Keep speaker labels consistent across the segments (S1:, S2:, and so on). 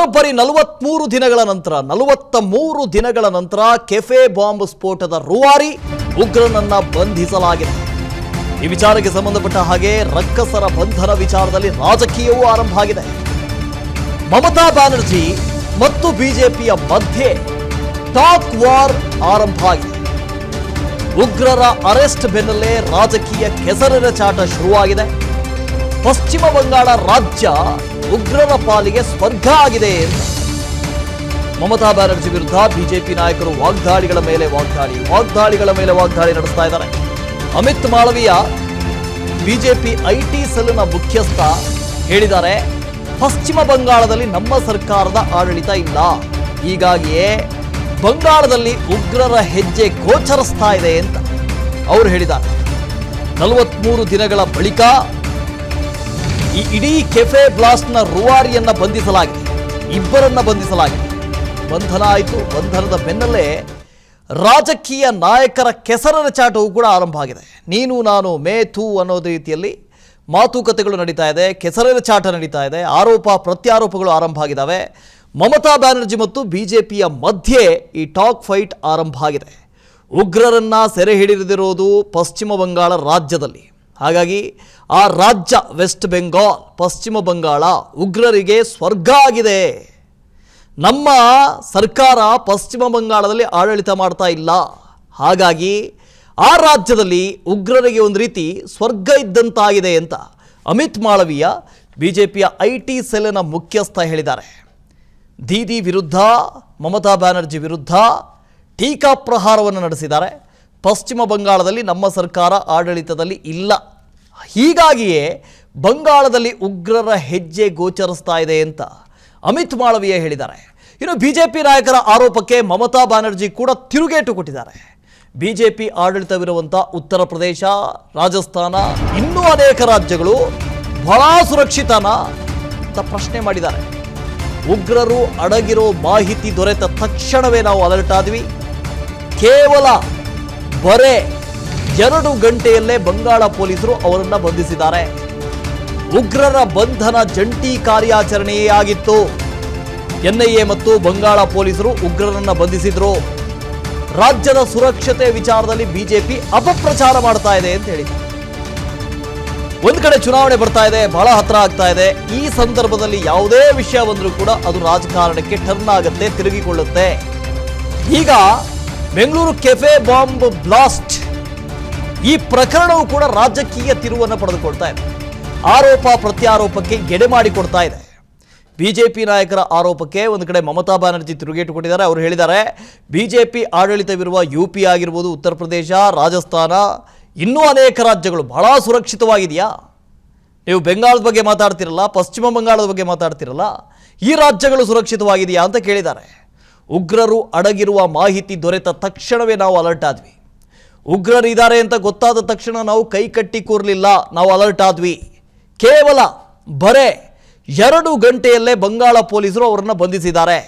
S1: ಬರೋಬ್ಬರಿ 43 ದಿನಗಳ ನಂತರ ಕೆಫೆ ಬಾಂಬ್ ಸ್ಫೋಟದ ರೂವಾರಿ ಉಗ್ರನನ್ನ ಬಂಧಿಸಲಾಗಿದೆ. ಈ ವಿಚಾರಕ್ಕೆ ಸಂಬಂಧಪಟ್ಟ ಹಾಗೆ ರಕ್ಕಸರ ಬಂಧನ ವಿಚಾರದಲ್ಲಿ ರಾಜಕೀಯವೂ ಆರಂಭ ಆಗಿದೆ. ಮಮತಾ ಬ್ಯಾನರ್ಜಿ ಮತ್ತು ಬಿಜೆಪಿಯ ಮಧ್ಯೆ ಟಾಕ್ ವಾರ್ ಆರಂಭ ಆಗಿದೆ. ಉಗ್ರರ ಅರೆಸ್ಟ್ ಬೆನ್ನಲ್ಲೇ ರಾಜಕೀಯ ಕೆಸರಿನ ಚಾಟ ಶುರುವಾಗಿದೆ. ಪಶ್ಚಿಮ ಬಂಗಾಳ ರಾಜ್ಯ ಉಗ್ರರ ಪಾಲಿಗೆ ಸ್ವರ್ಗ ಆಗಿದೆ ಎಂದು ಮಮತಾ ಬ್ಯಾನರ್ಜಿ ವಿರುದ್ಧ ಬಿಜೆಪಿ ನಾಯಕರು ವಾಗ್ದಾಳಿಗಳ ಮೇಲೆ ವಾಗ್ದಾಳಿ ನಡೆಸ್ತಾ ಇದ್ದಾರೆ. ಅಮಿತ್ ಮಾಳವಿಯ ಬಿಜೆಪಿ ಐಟಿ ಸೆಲ್ನ ಮುಖ್ಯಸ್ಥ ಹೇಳಿದ್ದಾರೆ, ಪಶ್ಚಿಮ ಬಂಗಾಳದಲ್ಲಿ ನಮ್ಮ ಸರ್ಕಾರದ ಆಡಳಿತ ಇಲ್ಲ, ಹೀಗಾಗಿಯೇ ಬಂಗಾಳದಲ್ಲಿ ಉಗ್ರರ ಹೆಜ್ಜೆ ಗೋಚರಿಸ್ತಾ ಇದೆ ಅಂತ ಅವರು ಹೇಳಿದ್ದಾರೆ. 43 ದಿನಗಳ ಬಳಿಕ ಈ ಇಡೀ ಕೆಫೆ ಬ್ಲಾಸ್ಟ್ನ ರೂವಾರಿಯನ್ನ ಬಂಧಿಸಲಾಗಿದೆ. ಇಬ್ಬರನ್ನ ಬಂಧಿಸಲಾಗಿದೆ. ಬಂಧನ ಆಯಿತು. ಬಂಧನದ ಬೆನ್ನಲ್ಲೇ ರಾಜಕೀಯ ನಾಯಕರ ಕೆಸರನ ಚಾಟವು ಕೂಡ ಆರಂಭ ಆಗಿದೆ. ನೀನು ನಾನು ಮೇ ಥೂ ಅನ್ನೋ ರೀತಿಯಲ್ಲಿ ಮಾತುಕತೆಗಳು ನಡೀತಾ ಇದೆ. ಕೆಸರಿನ ಚಾಟ ನಡೀತಾ ಇದೆ. ಆರೋಪ ಪ್ರತ್ಯಾರೋಪಗಳು ಆರಂಭ ಆಗಿದ್ದಾವೆ. ಮಮತಾ ಬ್ಯಾನರ್ಜಿ ಮತ್ತು ಬಿಜೆಪಿಯ ಮಧ್ಯೆ ಈ ಟಾಕ್ ಫೈಟ್ ಆರಂಭ ಆಗಿದೆ. ಉಗ್ರರನ್ನ ಸೆರೆ ಹಿಡಿದಿರೋದು ಪಶ್ಚಿಮ ಬಂಗಾಳ ರಾಜ್ಯದಲ್ಲಿ. ಹಾಗಾಗಿ ಆ ರಾಜ್ಯ ವೆಸ್ಟ್ ಬೆಂಗಾಲ್, ಪಶ್ಚಿಮ ಬಂಗಾಳ ಉಗ್ರರಿಗೆ ಸ್ವರ್ಗ ಆಗಿದೆ. ನಮ್ಮ ಸರ್ಕಾರ ಪಶ್ಚಿಮ ಬಂಗಾಳದಲ್ಲಿ ಆಡಳಿತ ಮಾಡ್ತಾ ಇಲ್ಲ, ಹಾಗಾಗಿ ಆ ರಾಜ್ಯದಲ್ಲಿ ಉಗ್ರರಿಗೆ ಒಂದು ರೀತಿ ಸ್ವರ್ಗ ಇದ್ದಂತಾಗಿದೆ ಅಂತ ಅಮಿತ್ ಮಾಳವಿಯ ಬಿಜೆಪಿಯ ಐಟಿ ಸೆಲ್ನ ಮುಖ್ಯಸ್ಥ ಹೇಳಿದ್ದಾರೆ. ದೀದಿ ವಿರುದ್ಧ, ಮಮತಾ ಬ್ಯಾನರ್ಜಿ ವಿರುದ್ಧ ಟೀಕಾ ಪ್ರಹಾರವನ್ನು ನಡೆಸಿದ್ದಾರೆ. ಪಶ್ಚಿಮ ಬಂಗಾಳದಲ್ಲಿ ನಮ್ಮ ಸರ್ಕಾರ ಆಡಳಿತದಲ್ಲಿ ಇಲ್ಲ, ಹೀಗಾಗಿಯೇ ಬಂಗಾಳದಲ್ಲಿ ಉಗ್ರರ ಹೆಜ್ಜೆ ಗೋಚರಿಸ್ತಾ ಇದೆ ಅಂತ ಅಮಿತ್ ಮಾಳವಿಯ ಹೇಳಿದ್ದಾರೆ. ಇನ್ನು ಬಿಜೆಪಿ ನಾಯಕರ ಆರೋಪಕ್ಕೆ ಮಮತಾ ಬ್ಯಾನರ್ಜಿ ಕೂಡ ತಿರುಗೇಟು ಕೊಟ್ಟಿದ್ದಾರೆ. ಬಿಜೆಪಿ ಆಡಳಿತವಿರುವಂಥ ಉತ್ತರ ಪ್ರದೇಶ, ರಾಜಸ್ಥಾನ, ಇನ್ನೂ ಅನೇಕ ರಾಜ್ಯಗಳು ಬಹಳ ಸುರಕ್ಷಿತನಾ ಅಂತ ಪ್ರಶ್ನೆ ಮಾಡಿದ್ದಾರೆ. ಉಗ್ರರು ಅಡಗಿರೋ ಮಾಹಿತಿ ದೊರೆತ ತಕ್ಷಣವೇ ನಾವು ಅಲರ್ಟ್ ಆದ್ವಿ. ಕೇವಲ ಬರೇ 2 ಗಂಟೆಯಲ್ಲೇ ಬಂಗಾಳ ಪೊಲೀಸರು ಅವರನ್ನು ಬಂಧಿಸಿದ್ದಾರೆ. ಉಗ್ರರ ಬಂಧನ ಜಂಟಿ ಕಾರ್ಯಾಚರಣೆಯೇ ಆಗಿತ್ತು. ಎನ್ಐಎ ಮತ್ತು ಬಂಗಾಳ ಪೊಲೀಸರು ಉಗ್ರರನ್ನ ಬಂಧಿಸಿದ್ರು. ರಾಜ್ಯದ ಸುರಕ್ಷತೆ ವಿಚಾರದಲ್ಲಿ ಬಿಜೆಪಿ ಅಪಪ್ರಚಾರ ಮಾಡ್ತಾ ಇದೆ ಅಂತ ಹೇಳಿದ್ರು. ಒಂದು ಕಡೆ ಚುನಾವಣೆ ಬರ್ತಾ ಇದೆ, ಬಹಳ ಹತ್ರ ಆಗ್ತಾ ಇದೆ. ಈ ಸಂದರ್ಭದಲ್ಲಿ ಯಾವುದೇ ವಿಷಯ ಬಂದರೂ ಕೂಡ ಅದು ರಾಜಕಾರಣಕ್ಕೆ ಟರ್ನ್ ಆಗುತ್ತೆ, ತಿರುಗಿಕೊಳ್ಳುತ್ತೆ. ಈಗ ಬೆಂಗಳೂರು ಕೆಫೆ ಬಾಂಬ್ ಬ್ಲಾಸ್ಟ್ ಈ ಪ್ರಕರಣವು ಕೂಡ ರಾಜಕೀಯ ತಿರುವನ್ನು ಪಡೆದುಕೊಳ್ತಾ ಇದೆ. ಆರೋಪ ಪ್ರತ್ಯಾರೋಪಕ್ಕೆ ಎಡೆ ಮಾಡಿಕೊಡ್ತಾ ಇದೆ. ಬಿಜೆಪಿ ನಾಯಕರ ಆರೋಪಕ್ಕೆ ಒಂದು ಕಡೆ ಮಮತಾ ಬ್ಯಾನರ್ಜಿ ತಿರುಗೇಟು ಕೊಟ್ಟಿದ್ದಾರೆ. ಅವರು ಹೇಳಿದ್ದಾರೆ, ಬಿಜೆಪಿ ಆಡಳಿತವಿರುವ ಯುಪಿ ಆಗಿರ್ಬೋದು, ಉತ್ತರ ಪ್ರದೇಶ, ರಾಜಸ್ಥಾನ, ಇನ್ನೂ ಅನೇಕ ರಾಜ್ಯಗಳು ಬಹಳ ಸುರಕ್ಷಿತವಾಗಿದೆಯಾ? ನೀವು ಬೆಂಗಾಳದ ಬಗ್ಗೆ ಮಾತಾಡ್ತಿರಲ್ಲ, ಪಶ್ಚಿಮ ಬಂಗಾಳದ ಬಗ್ಗೆ ಮಾತಾಡ್ತಿರಲ್ಲ, ಈ ರಾಜ್ಯಗಳು ಸುರಕ್ಷಿತವಾಗಿದೆಯಾ ಅಂತ ಕೇಳಿದ್ದಾರೆ. ಉಗ್ರರು ಅಡಗಿರುವ ಮಾಹಿತಿ ದೊರೆತ ತಕ್ಷಣವೇ ನಾವು ಅಲರ್ಟ್ ಆದ್ವಿ. ಉಗ್ರರು ಇದ್ದಾರೆ ಅಂತ ಗೊತ್ತಾದ ತಕ್ಷಣ ನಾವು ಕೈ ಕಟ್ಟಿ ಕೂರಲಿಲ್ಲ, ನಾವು ಅಲರ್ಟ್ ಆದ್ವಿ. ಕೇವಲ ಬರೇ 2 ಗಂಟೆಯಲ್ಲೇ ಬಂಗಾಳ ಪೊಲೀಸರು ಅವರನ್ನು ಬಂಧಿಸಿದ್ದಾರೆ.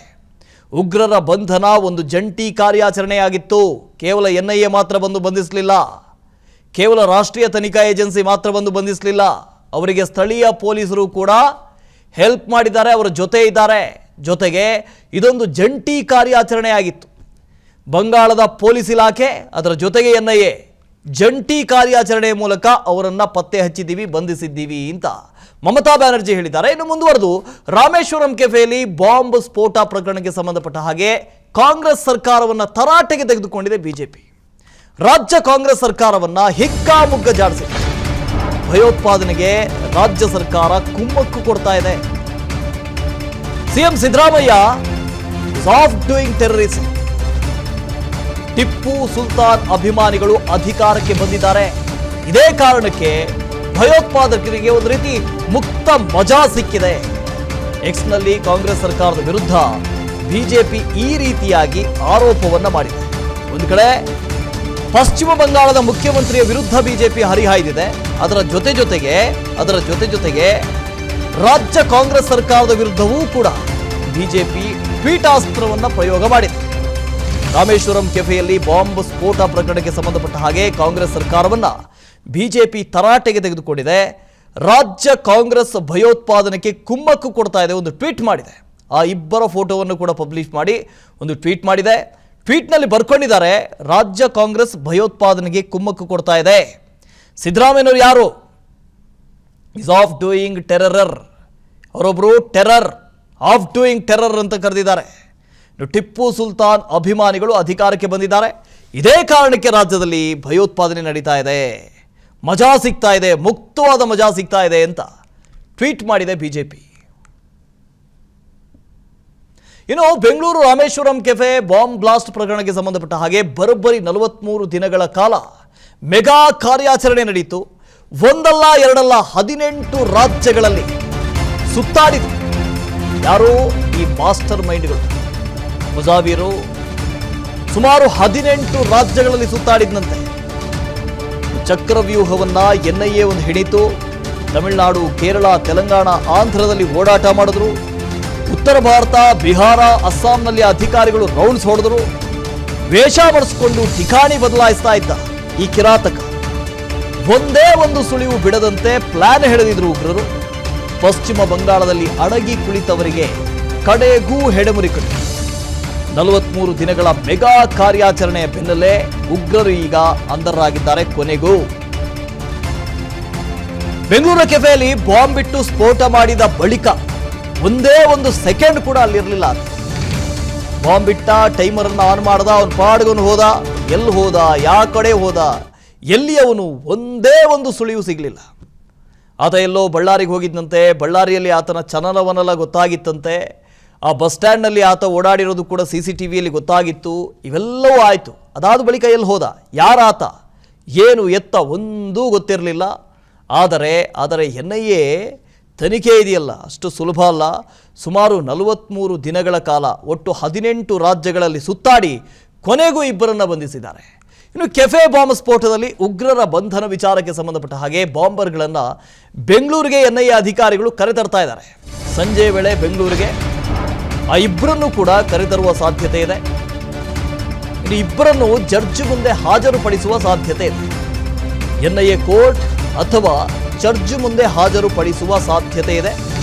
S1: ಉಗ್ರರ ಬಂಧನ ಒಂದು ಜಂಟಿ ಕಾರ್ಯಾಚರಣೆಯಾಗಿತ್ತು. ಕೇವಲ ಎನ್ಐಎ ಮಾತ್ರ ಬಂದು ಬಂಧಿಸಲಿಲ್ಲ, ಕೇವಲ ರಾಷ್ಟ್ರೀಯ ತನಿಖಾ ಏಜೆನ್ಸಿ ಮಾತ್ರ ಬಂದು ಬಂಧಿಸಲಿಲ್ಲ. ಅವರಿಗೆ ಸ್ಥಳೀಯ ಪೊಲೀಸರು ಕೂಡ ಹೆಲ್ಪ್ ಮಾಡಿದ್ದಾರೆ, ಅವರ ಜೊತೆ ಇದ್ದಾರೆ. ಜೊತೆಗೆ ಇದೊಂದು ಜಂಟಿ ಕಾರ್ಯಾಚರಣೆ ಆಗಿತ್ತು. ಬಂಗಾಳದ ಪೊಲೀಸ್ ಇಲಾಖೆ, ಅದರ ಜೊತೆಗೆ ಎನ್ಐಎ ಜಂಟಿ ಕಾರ್ಯಾಚರಣೆಯ ಮೂಲಕ ಅವರನ್ನು ಪತ್ತೆ ಹಚ್ಚಿದ್ದೀವಿ, ಬಂಧಿಸಿದ್ದೀವಿ ಅಂತ ಮಮತಾ ಬ್ಯಾನರ್ಜಿ ಹೇಳಿದ್ದಾರೆ. ಇನ್ನು ಮುಂದುವರೆದು ರಾಮೇಶ್ವರಂ ಕೆಫೆಯಲ್ಲಿ ಬಾಂಬ್ ಸ್ಫೋಟ ಪ್ರಕರಣಕ್ಕೆ ಸಂಬಂಧಪಟ್ಟ ಹಾಗೆ ಕಾಂಗ್ರೆಸ್ ಸರ್ಕಾರವನ್ನು ತರಾಟೆಗೆ ತೆಗೆದುಕೊಂಡಿದೆ ಬಿಜೆಪಿ. ರಾಜ್ಯ ಕಾಂಗ್ರೆಸ್ ಸರ್ಕಾರವನ್ನು ಹಿಗ್ಗಾಮುಗ್ಗಜಾಡಿಸಿದೆ. ಭಯೋತ್ಪಾದನೆಗೆ ರಾಜ್ಯ ಸರ್ಕಾರ ಕುಮ್ಮಕ್ಕು ಕೊಡ್ತಾ ಇದೆ. CM Siddaramaiah soft doing terrorism. Tipu Sultan ಅಭಿಮಾನಿಗಳು ಅಧಿಕಾರಕ್ಕೆ ಬಂದಿದ್ದಾರೆ. ಇದೇ ಕಾರಣಕ್ಕೆ ಭಯೋತ್ಪಾದಕರಿಗೆ ಒಂದು ರೀತಿ ಮುಕ್ತ ಮಜಾ ಸಿಕ್ಕಿದೆ. ಎಕ್ಸ್ನಲ್ಲಿ ಕಾಂಗ್ರೆಸ್ ಸರ್ಕಾರದ ವಿರುದ್ಧ ಬಿಜೆಪಿ ಈ ರೀತಿಯಾಗಿ ಆರೋಪವನ್ನು ಮಾಡಿದೆ. ಒಂದು ಕಡೆ ಪಶ್ಚಿಮ ಬಂಗಾಳದ ಮುಖ್ಯಮಂತ್ರಿಯ ವಿರುದ್ಧ ಬಿಜೆಪಿ ಹರಿಹಾಯ್ದಿದೆ. ಅದರ ಜೊತೆಗೆ ರಾಜ್ಯ ಕಾಂಗ್ರೆಸ್ ಸರ್ಕಾರದ ವಿರುದ್ಧವೂ ಕೂಡ ಬಿಜೆಪಿ ಪೀಠಾಸ್ತ್ರವನ್ನು ಪ್ರಯೋಗ ಮಾಡಿದೆ. ರಾಮೇಶ್ವರಂ ಕೆಫೆಯಲ್ಲಿ ಬಾಂಬ್ ಸ್ಫೋಟ ಪ್ರಕರಣಕ್ಕೆ ಸಂಬಂಧಪಟ್ಟ ಹಾಗೆ ಕಾಂಗ್ರೆಸ್ ಸರ್ಕಾರವನ್ನು ಬಿಜೆಪಿ ತರಾಟೆಗೆ ತೆಗೆದುಕೊಂಡಿದೆ. ರಾಜ್ಯ ಕಾಂಗ್ರೆಸ್ ಭಯೋತ್ಪಾದನೆಗೆ ಕುಮ್ಮಕ್ಕು ಕೊಡ್ತಾ ಇದೆ, ಒಂದು ಟ್ವೀಟ್ ಮಾಡಿದೆ. ಆ ಇಬ್ಬರ ಫೋಟೋವನ್ನು ಕೂಡ ಪಬ್ಲಿಷ್ ಮಾಡಿ ಒಂದು ಟ್ವೀಟ್ ಮಾಡಿದೆ. ಟ್ವೀಟ್ನಲ್ಲಿ ಬರ್ಕೊಂಡಿದ್ದಾರೆ, ರಾಜ್ಯ ಕಾಂಗ್ರೆಸ್ ಭಯೋತ್ಪಾದನೆಗೆ ಕುಮ್ಮಕ್ಕು ಕೊಡ್ತಾ ಇದೆ. ಸಿದ್ದರಾಮಯ್ಯನವರು ಯಾರು? Is of doing terror. ಅವರೊಬ್ಬರು ಟೆರರ್, ಆಫ್ ಡೂಯಿಂಗ್ ಟೆರರ್ ಅಂತ ಕರೆದಿದ್ದಾರೆ. ಟಿಪ್ಪು ಸುಲ್ತಾನ್ ಅಭಿಮಾನಿಗಳು ಅಧಿಕಾರಕ್ಕೆ ಬಂದಿದ್ದಾರೆ, ಇದೇ ಕಾರಣಕ್ಕೆ ರಾಜ್ಯದಲ್ಲಿ ಭಯೋತ್ಪಾದನೆ ನಡೀತಾ ಇದೆ, ಮಜಾ ಸಿಗ್ತಾ ಇದೆ, ಮುಕ್ತವಾದ ಮಜಾ ಸಿಗ್ತಾ ಇದೆ ಅಂತ ಟ್ವೀಟ್ ಮಾಡಿದೆ ಬಿಜೆಪಿ. ಇನ್ನು Bengaluru Rameshwaram cafe bomb blast ಪ್ರಕರಣಕ್ಕೆ ಸಂಬಂಧಪಟ್ಟ ಹಾಗೆ ಬರೋಬ್ಬರಿ 43 ದಿನಗಳ ಕಾಲ ಮೆಗಾ ಕಾರ್ಯಾಚರಣೆ ನಡೆಯಿತು. ಒಂದಲ್ಲ ಎರಡಲ್ಲ 18 ರಾಜ್ಯಗಳಲ್ಲಿ ಸುತ್ತಾಡಿತು. ಯಾರು? ಈ ಮಾಸ್ಟರ್ ಮೈಂಡ್ಗಳು, ಮುಜಾವಿರು ಸುಮಾರು 18 ರಾಜ್ಯಗಳಲ್ಲಿ ಸುತ್ತಾಡಿದಂತೆ. ಚಕ್ರವ್ಯೂಹವನ್ನ NIA ಒಂದು ಹಿಡಿತು. ತಮಿಳುನಾಡು, ಕೇರಳ, ತೆಲಂಗಾಣ, ಆಂಧ್ರದಲ್ಲಿ ಓಡಾಟ ಮಾಡಿದ್ರು. ಉತ್ತರ ಭಾರತ, ಬಿಹಾರ, ಅಸ್ಸಾಂನಲ್ಲಿ ಅಧಿಕಾರಿಗಳು ರೌಂಡ್ಸ್ ಹೊಡೆದ್ರು. ವೇಷ ಮಾಡಿಸ್ಕೊಂಡು ಠಿಕಾಣಿ ಬದಲಾಯಿಸ್ತಾ ಇದ್ದ ಈ ಕಿರಾತಕ ಒಂದೇ ಒಂದು ಸುಳಿವು ಬಿಡದಂತೆ ಪ್ಲಾನ್ ಹೆಣೆದಿದ್ರು ಉಗ್ರರು. ಪಶ್ಚಿಮ ಬಂಗಾಳದಲ್ಲಿ ಅಡಗಿ ಕುಳಿತವರಿಗೆ ಕಡೆಗೂ ಹೆಡೆಮುರಿ ಕಟ್ಟಿತು. 43 ದಿನಗಳ ಮೆಗಾ ಕಾರ್ಯಾಚರಣೆಯ ಬೆನ್ನಲ್ಲೇ ಉಗ್ರರು ಈಗ ಅಂಧರಾಗಿದ್ದಾರೆ. ಕೊನೆಗೂ ಬೆಂಗಳೂರು ಕೆಫೆಯಲ್ಲಿ ಬಾಂಬ್ ಬಿಟ್ಟು ಸ್ಫೋಟ ಮಾಡಿದ ಬಳಿಕ ಒಂದೇ ಒಂದು ಸೆಕೆಂಡ್ ಕೂಡ ಅಲ್ಲಿರಲಿಲ್ಲ. ಬಾಂಬ್ ಬಿಟ್ಟ, ಟೈಮರ್ ಅನ್ನು ಆನ್ ಮಾಡ್ದ, ಅವನ ಪಾಡ್ಗನು ಹೋದ. ಎಲ್ಲಿ ಹೋದ, ಯಾವ ಕಡೆ ಹೋದ, ಎಲ್ಲಿ ಅವನು, ಒಂದೇ ಒಂದು ಸುಳಿವು ಸಿಗಲಿಲ್ಲ. ಆತ ಎಲ್ಲೋ ಬಳ್ಳಾರಿಗೆ ಹೋಗಿದ್ದಂತೆ. ಬಳ್ಳಾರಿಯಲ್ಲಿ ಆತನ ಚಲನವನಲ ಗೊತ್ತಾಗಿತ್ತಂತೆ. ಆ ಬಸ್ ಸ್ಟ್ಯಾಂಡ್ನಲ್ಲಿ ಆತ ಓಡಾಡಿರೋದು ಕೂಡ CCTVಯಲ್ಲಿ ಗೊತ್ತಾಗಿತ್ತು. ಇವೆಲ್ಲವೂ ಆಯಿತು. ಅದಾದ ಬಳಿಕ ಎಲ್ಲಿ ಹೋದ, ಯಾರಾತ, ಏನು ಎತ್ತ ಒಂದೂ ಗೊತ್ತಿರಲಿಲ್ಲ. ಆದರೆ NIA ತನಿಖೆ ಇದೆಯಲ್ಲ, ಅಷ್ಟು ಸುಲಭ ಅಲ್ಲ. ಸುಮಾರು 43 ದಿನಗಳ ಕಾಲ ಒಟ್ಟು 18 ರಾಜ್ಯಗಳಲ್ಲಿ ಸುತ್ತಾಡಿ ಕೊನೆಗೂ ಇಬ್ಬರನ್ನು ಬಂಧಿಸಿದ್ದಾರೆ. ಇನ್ನು ಕೆಫೆ ಬಾಂಬ್ ಸ್ಫೋಟದಲ್ಲಿ ಉಗ್ರರ ಬಂಧನ ವಿಚಾರಕ್ಕೆ ಸಂಬಂಧಪಟ್ಟ ಹಾಗೆ ಬಾಂಬರ್ಗಳನ್ನು ಬೆಂಗಳೂರಿಗೆ NIA ಅಧಿಕಾರಿಗಳು ಕರೆತರ್ತಾ ಇದ್ದಾರೆ. ಸಂಜೆ ವೇಳೆ ಬೆಂಗಳೂರಿಗೆ ಆ ಇಬ್ಬರನ್ನು ಕೂಡ ಕರೆತರುವ ಸಾಧ್ಯತೆ ಇದೆ. ಇನ್ನು ಇಬ್ಬರನ್ನು ಜಡ್ಜ್ ಮುಂದೆ ಹಾಜರುಪಡಿಸುವ ಸಾಧ್ಯತೆ ಇದೆ. NIA ಕೋರ್ಟ್ ಅಥವಾ ಜಡ್ಜ್ ಮುಂದೆ ಹಾಜರುಪಡಿಸುವ ಸಾಧ್ಯತೆ ಇದೆ.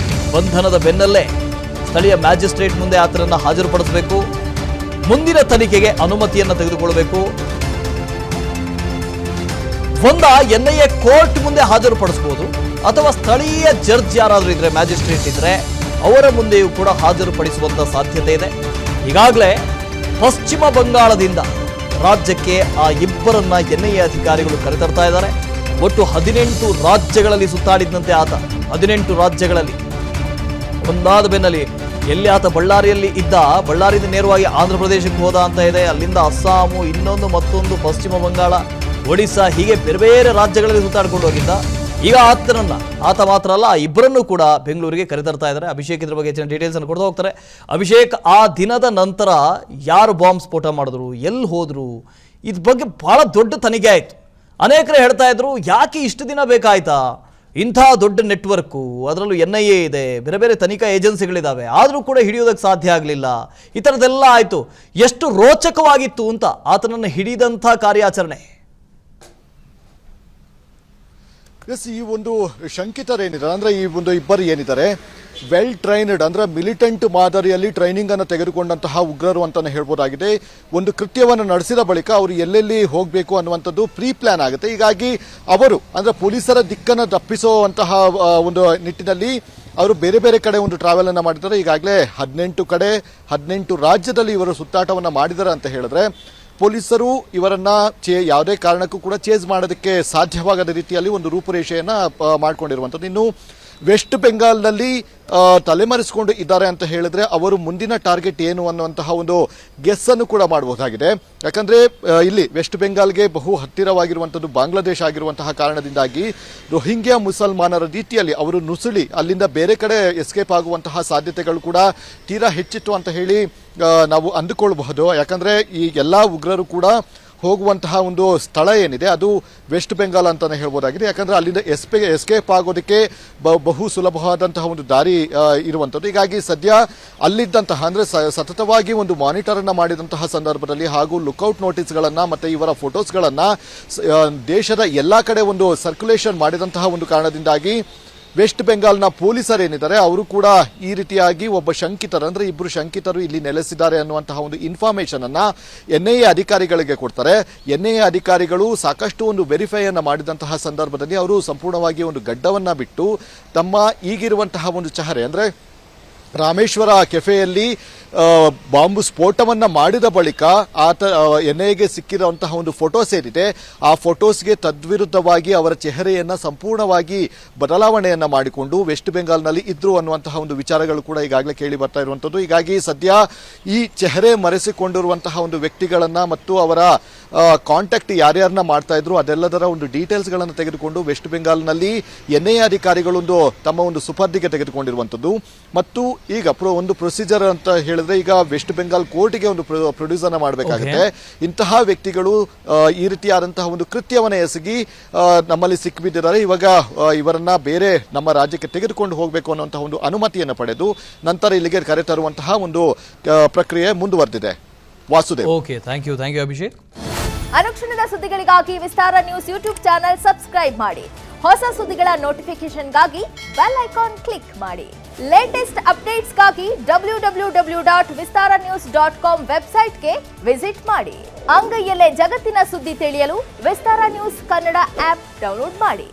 S1: ಬಂಧನದ ಬೆನ್ನಲ್ಲೇ ಸ್ಥಳೀಯ ಮ್ಯಾಜಿಸ್ಟ್ರೇಟ್ ಮುಂದೆ ಆತನನ್ನು ಹಾಜರುಪಡಿಸಬೇಕು. ಮುಂದಿನ ತನಿಖೆಗೆ ಅನುಮತಿಯನ್ನು ತೆಗೆದುಕೊಳ್ಳಬೇಕು. NIA ಕೋರ್ಟ್ ಮುಂದೆ ಹಾಜರುಪಡಿಸಬಹುದು, ಅಥವಾ ಸ್ಥಳೀಯ ಜಡ್ಜ್ ಯಾರಾದರೂ ಇದ್ರೆ, ಮ್ಯಾಜಿಸ್ಟ್ರೇಟ್ ಇದ್ರೆ ಅವರ ಮುಂದೆಯೂ ಕೂಡ ಹಾಜರುಪಡಿಸುವಂತ ಸಾಧ್ಯತೆ ಇದೆ. ಈಗಾಗಲೇ ಪಶ್ಚಿಮ ಬಂಗಾಳದಿಂದ ರಾಜ್ಯಕ್ಕೆ ಆ ಇಬ್ಬರನ್ನ NIA ಅಧಿಕಾರಿಗಳು ಕರೆತರ್ತಾ ಇದ್ದಾರೆ. ಒಟ್ಟು 18 ರಾಜ್ಯಗಳಲ್ಲಿ ಸುತ್ತಾಡಿದಂತೆ ಆತ. 18 ರಾಜ್ಯಗಳಲ್ಲಿ ಒಂದಾದ ಬೆನ್ನಲ್ಲಿ ಎಲ್ಲಿ ಆತ ಬಳ್ಳಾರಿಯಲ್ಲಿ ಇದ್ದ, ಬಳ್ಳಾರಿಯಿಂದ ನೇರವಾಗಿ ಆಂಧ್ರ ಪ್ರದೇಶಕ್ಕೆ ಹೋದ ಅಂತ ಇದೆ. ಅಲ್ಲಿಂದ ಅಸ್ಸಾಮು, ಇನ್ನೊಂದು ಮತ್ತೊಂದು ಪಶ್ಚಿಮ ಬಂಗಾಳ, ಒಡಿಶಾ, ಹೀಗೆ ಬೇರೆ ಬೇರೆ ರಾಜ್ಯಗಳಲ್ಲಿ ಸುತ್ತಾಡ್ಕೊಂಡು ಹೋಗಿದ್ದ. ಈಗ ಆತ ಮಾತ್ರ ಅಲ್ಲ, ಆ ಇಬ್ಬರನ್ನು ಕೂಡ ಬೆಂಗಳೂರಿಗೆ ಕರೆತರ್ತಾ ಇದ್ದಾರೆ. ಅಭಿಷೇಕ್ ಇದ್ರ ಬಗ್ಗೆ ಹೆಚ್ಚಿನ ಡೀಟೇಲ್ಸ್ ಅನ್ನು ಕೊಡ್ತಾ ಹೋಗ್ತಾರೆ. ಅಭಿಷೇಕ್, ಆ ದಿನದ ನಂತರ ಯಾರು ಬಾಂಬ್ ಸ್ಫೋಟ ಮಾಡಿದ್ರು, ಎಲ್ಲಿ ಹೋದ್ರು, ಇದ್ರ ಬಗ್ಗೆ ಬಹಳ ದೊಡ್ಡ ತನಿಖೆ ಆಯಿತು. ಅನೇಕರು ಹೇಳ್ತಾ ಇದ್ರು, ಯಾಕೆ ಇಷ್ಟು ದಿನ ಬೇಕಾಯ್ತಾ, ಇಂಥ ದೊಡ್ಡ ನೆಟ್ವರ್ಕು, ಅದರಲ್ಲೂ NIA ಇದೆ, ಬೇರೆ ಬೇರೆ ತನಿಖಾ ಏಜೆನ್ಸಿಗಳಿದ್ದಾವೆ, ಆದರೂ ಕೂಡ ಹಿಡಿಯೋದಕ್ಕೆ ಸಾಧ್ಯ ಆಗಲಿಲ್ಲ. ಈ ಥರದ್ದೆಲ್ಲ ಆಯಿತು. ಎಷ್ಟು ರೋಚಕವಾಗಿತ್ತು ಅಂತ ಆತನನ್ನು ಹಿಡಿದಂಥ ಕಾರ್ಯಾಚರಣೆ.
S2: ಎಸ್, ಈ ಒಂದು ಶಂಕಿತರೇನಿದ್ದಾರೆ ಅಂದ್ರೆ ಈ ಒಂದು ಇಬ್ಬರು ಏನಿದ್ದಾರೆ, ವೆಲ್ ಟ್ರೈನ್ಡ್ ಅಂದ್ರೆ ಮಿಲಿಟೆಂಟ್ ಮಾದರಿಯಲ್ಲಿ ಟ್ರೈನಿಂಗ್ ಅನ್ನು ತೆಗೆದುಕೊಂಡಂತಹ ಉಗ್ರರು ಅಂತಾನೆ ಹೇಳ್ಬೋದಾಗಿದೆ. ಒಂದು ಕೃತ್ಯವನ್ನು ನಡೆಸಿದ ಬಳಿಕ ಅವರು ಎಲ್ಲೆಲ್ಲಿ ಹೋಗಬೇಕು ಅನ್ನುವಂಥದ್ದು ಪ್ರೀ ಪ್ಲಾನ್ ಆಗುತ್ತೆ. ಹೀಗಾಗಿ ಅವರು ಅಂದ್ರೆ ಪೊಲೀಸರ ದಿಕ್ಕನ್ನು ತಪ್ಪಿಸುವಂತಹ ಒಂದು ನಿಟ್ಟಿನಲ್ಲಿ ಅವರು ಬೇರೆ ಬೇರೆ ಕಡೆ ಒಂದು ಟ್ರಾವೆಲ್ ಅನ್ನ ಮಾಡಿದ್ದಾರೆ. ಈಗಾಗಲೇ 18 ರಾಜ್ಯದಲ್ಲಿ ಇವರು ಸುತ್ತಾಟವನ್ನ ಮಾಡಿದ್ದಾರೆ ಅಂತ ಹೇಳಿದ್ರೆ, ಪೊಲೀಸರು ಇವರನ್ನ ಯಾವುದೇ ಕಾರಣಕ್ಕೂ ಕೂಡ ಚೇಸ್ ಮಾಡೋದಕ್ಕೆ ಸಾಧ್ಯವಾಗದ ರೀತಿಯಲ್ಲಿ ಒಂದು ರೂಪುರೇಷೆಯನ್ನ ಮಾಡ್ಕೊಂಡಿರುವಂಥದ್ದು. ಇನ್ನು ವೆಸ್ಟ್ ಬೆಂಗಾಲ್ನಲ್ಲಿ ತಲೆಮರೆಸಿಕೊಂಡು ಇದ್ದಾರೆ ಅಂತ ಹೇಳಿದ್ರೆ ಅವರು ಮುಂದಿನ ಟಾರ್ಗೆಟ್ ಏನು ಅನ್ನುವಂತಹ ಒಂದು ಗೆಸ್ ಅನ್ನು ಕೂಡ ಮಾಡಬಹುದಾಗಿದೆ. ಯಾಕಂದ್ರೆ ಇಲ್ಲಿ ವೆಸ್ಟ್ ಬೆಂಗಾಲ್ಗೆ ಬಹು ಹತ್ತಿರವಾಗಿರುವಂಥದ್ದು ಬಾಂಗ್ಲಾದೇಶ ಆಗಿರುವಂತಹ ಕಾರಣದಿಂದಾಗಿ ರೋಹಿಂಗ್ಯಾ ಮುಸಲ್ಮಾನರ ರೀತಿಯಲ್ಲಿ ಅವರು ನುಸುಳಿ ಅಲ್ಲಿಂದ ಬೇರೆ ಕಡೆ ಎಸ್ಕೇಪ್ ಆಗುವಂತಹ ಸಾಧ್ಯತೆಗಳು ಕೂಡ ತೀರಾ ಹೆಚ್ಚಿತ್ತು ಅಂತ ಹೇಳಿ ನಾವು ಅಂದುಕೊಳ್ಳಬಹುದು. ಯಾಕಂದ್ರೆ ಈ ಎಲ್ಲಾ ಉಗ್ರರು ಕೂಡ ಹೋಗುವಂತಹ ಒಂದು ಸ್ಥಳ ಏನಿದೆ ಅದು ವೆಸ್ಟ್ ಬೆಂಗಾಲ್ ಅಂತಾನೆ ಹೇಳ್ಬೋದಾಗಿದೆ. ಯಾಕಂದ್ರೆ ಅಲ್ಲಿಂದ ಎಸ್ಕೇಪ್ ಆಗೋದಕ್ಕೆ ಬಹು ಸುಲಭವಾದಂತಹ ಒಂದು ದಾರಿ ಇರುವಂಥದ್ದು. ಹೀಗಾಗಿ ಸದ್ಯ ಅಲ್ಲಿದ್ದಂತಹ ಅಂದ್ರೆ ಸತತವಾಗಿ ಒಂದು ಮಾನಿಟರ್ ಅನ್ನ ಮಾಡಿದಂತಹ ಸಂದರ್ಭದಲ್ಲಿ ಹಾಗೂ ಲುಕ್ಔಟ್ ನೋಟಿಸ್ಗಳನ್ನ ಮತ್ತೆ ಇವರ ಫೋಟೋಸ್ಗಳನ್ನ ದೇಶದ ಎಲ್ಲಾ ಕಡೆ ಒಂದು ಸರ್ಕ್ಯುಲೇಷನ್ ಮಾಡಿದಂತಹ ಒಂದು ಕಾರಣದಿಂದಾಗಿ ವೆಸ್ಟ್ ಬೆಂಗಾಲ್ನ ಪೊಲೀಸರೇನಿದ್ದಾರೆ ಅವರು ಕೂಡ ಈ ರೀತಿಯಾಗಿ ಒಬ್ಬ ಶಂಕಿತರು ಅಂದ್ರೆ ಇಬ್ಬರು ಶಂಕಿತರು ಇಲ್ಲಿ ನೆಲೆಸಿದ್ದಾರೆ ಅನ್ನುವಂತಹ ಒಂದು ಇನ್ಫಾರ್ಮೇಶನ್ ಅನ್ನ NIA ಅಧಿಕಾರಿಗಳಿಗೆ ಕೊಡ್ತಾರೆ. NIA ಅಧಿಕಾರಿಗಳು ಸಾಕಷ್ಟು ಒಂದು ವೆರಿಫೈ ಅನ್ನ ಮಾಡಿದಂತಹ ಸಂದರ್ಭದಲ್ಲಿ ಅವರು ಸಂಪೂರ್ಣವಾಗಿ ಒಂದು ಗಡ್ಡವನ್ನ ಬಿಟ್ಟು ತಮ್ಮ ಈಗಿರುವಂತಹ ಒಂದು ಚಹರೆ ಅಂದ್ರೆ ರಾಮೇಶ್ವರ ಕೆಫೆಯಲ್ಲಿ ಬಾಂಬು ಸ್ಫೋಟವನ್ನ ಮಾಡಿದ ಬಳಿಕ NIAಗೆ ಸಿಕ್ಕಿರುವಂತಹ ಒಂದು ಫೋಟೋಸ್ ಏನಿದೆ ಆ ಫೋಟೋಸ್ಗೆ ತದ್ವಿರುದ್ಧವಾಗಿ ಅವರ ಚೆಹರೆಯನ್ನ ಸಂಪೂರ್ಣವಾಗಿ ಬದಲಾವಣೆಯನ್ನ ಮಾಡಿಕೊಂಡು ವೆಸ್ಟ್ ಬೆಂಗಾಲ್ನಲ್ಲಿ ಇದ್ರು ಅನ್ನುವಂತಹ ಒಂದು ವಿಚಾರಗಳು ಕೂಡ ಈಗಾಗಲೇ ಕೇಳಿ ಬರ್ತಾ ಇರುವಂತದ್ದು. ಹೀಗಾಗಿ ಸದ್ಯ ಈ ಚೆಹರೆ ಮರೆಸಿಕೊಂಡಿರುವಂತಹ ಒಂದು ವ್ಯಕ್ತಿಗಳನ್ನ ಮತ್ತು ಅವರ ಕಾಂಟ್ಯಾಕ್ಟ್ ಯಾರ್ಯಾರನ್ನ ಮಾಡ್ತಾ ಇದ್ರು ಅದೆಲ್ಲದರ ಒಂದು ಡೀಟೇಲ್ಸ್ ಗಳನ್ನು ತೆಗೆದುಕೊಂಡು ವೆಸ್ಟ್ ಬೆಂಗಾಲ್ನಲ್ಲಿ NIA ಅಧಿಕಾರಿಗಳೊಂದು ತಮ್ಮ ಒಂದು ಸುಪರ್ದಿಗೆ ತೆಗೆದುಕೊಂಡಿರುವಂತದ್ದು. ಮತ್ತು ಈಗ ಒಂದು ಪ್ರೊಸೀಜರ್ ಅಂತ ಹೇಳಿದ್ರೆ ಈಗ ವೆಸ್ಟ್ ಬೆಂಗಾಲ್ ಕೋರ್ಟ್ಗೆ ಒಂದು ಪ್ರೊಡ್ಯೂಸ್ ಅನ್ನ ಮಾಡಬೇಕಾಗುತ್ತೆ. ಇಂತಹ ವ್ಯಕ್ತಿಗಳು ಈ ರೀತಿಯಾದಂತಹ ಒಂದು ಕೃತ್ಯವನ್ನ ಎಸಗಿ ನಮ್ಮಲ್ಲಿ ಸಿಕ್ಕಿಬಿದ್ದಿದ್ದಾರೆ. ಇವಾಗ ಇವರನ್ನ ಬೇರೆ ನಮ್ಮ ರಾಜ್ಯಕ್ಕೆ ತೆಗೆದುಕೊಂಡು ಹೋಗಬೇಕು ಅನ್ನುವಂತಹ ಒಂದು ಅನುಮತಿಯನ್ನು ಪಡೆದು ನಂತರ ಇಲ್ಲಿಗೆ ಕರೆತರುವಂತಹ ಒಂದು ಪ್ರಕ್ರಿಯೆ ಮುಂದುವರೆದಿದೆ. Vasudev.
S1: Okay, thank you Abhishek.
S3: ಅನುಕ್ಷಣದ ಸುದ್ದಿಗಳಿಗಾಗಿ Vistara news YouTube channel subscribe ಮಾಡಿ. ಹೊಸ ಸುದ್ದಿಗಳ ನೋಟಿಫಿಕೇಶನ್ಗಾಗಿ ಬೆಲ್ ಐಕಾನ್ ಕ್ಲಿಕ್ ಮಾಡಿ. ಲೇಟೆಸ್ಟ್ ಅಪ್ಡೇಟ್ಸ್ಗಾಗಿ www.vistaranews.com ವೆಬ್ಸೈಟ್ಗೆ ವಿಸಿಟ್ ಮಾಡಿ. ಅಂಗೈಯಲ್ಲೇ ಜಗತ್ತಿನ ಸುದ್ದಿ ತಿಳಿಯಲು Vistara news Kannada app download ಮಾಡಿ.